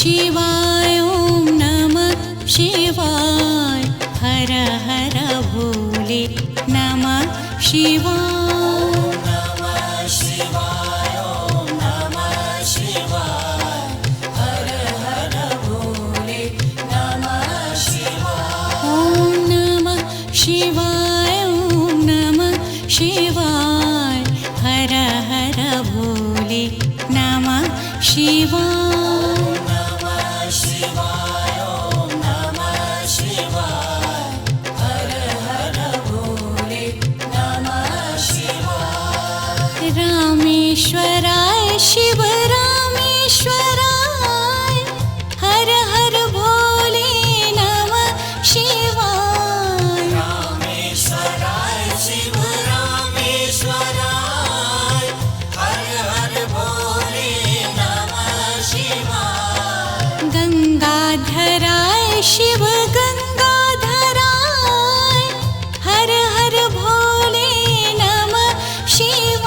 शिवाय ॐ नमः शिवाय हर हर भोले नमः शिवाय शिवाय ॐ नमः शिवाय हर हर भोले नमः शिवाय रामेश्वराय शिव रामेश्वराय हर हर भोले नमः शिवाय रामेश्वराय शिव रामेश्वराय हर हर भोले नमः शिवाय गंगाधराय शिव गंगाधराय हर हर भोले नमः शिवाय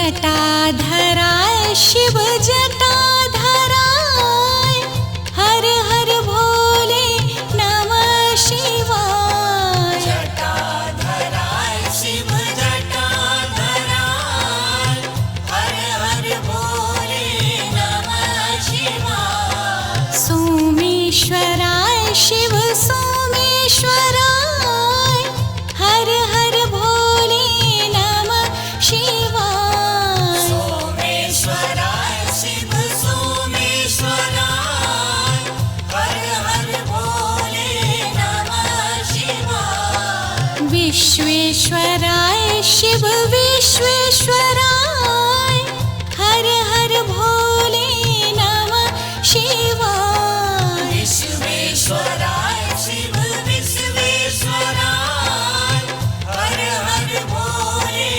जटाधराय शिव जटाधराय हर हर भोले नमः शिवाय जटाधराय शिव जटाधराय हर हर भोले नमः शिवाय सोमेश्वराय शिव सोमेश्वराय हर हर भोले नमः शिवाय विश्वेश्वराय शिव विश्वेश्वराय हर हर भोले नमः शिवाय विश्वेश्वराय शिव विश्वेश्वराय हर हर भोले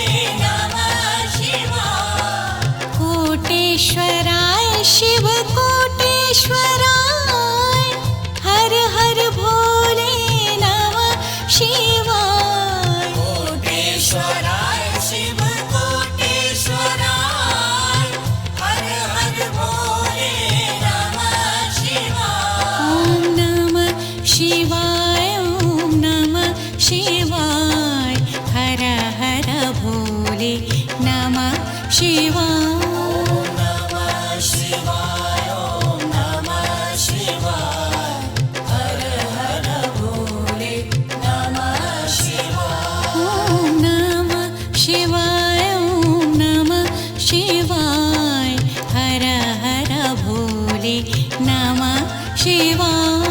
नमः शिवाय कोटेश्वराय शिव कोटेश्वराय हर हर भोले नमः शिवाय कोटेश्वराय शिव कोटेश्वराय हर हर भोले नमः शिवाय ॐ नमः शिवाय ॐ नमः शिवाय हर हर भोले नमः शिवाय शिवाय ॐ नमः शिवाय हर हर भोले नमः शिवाय।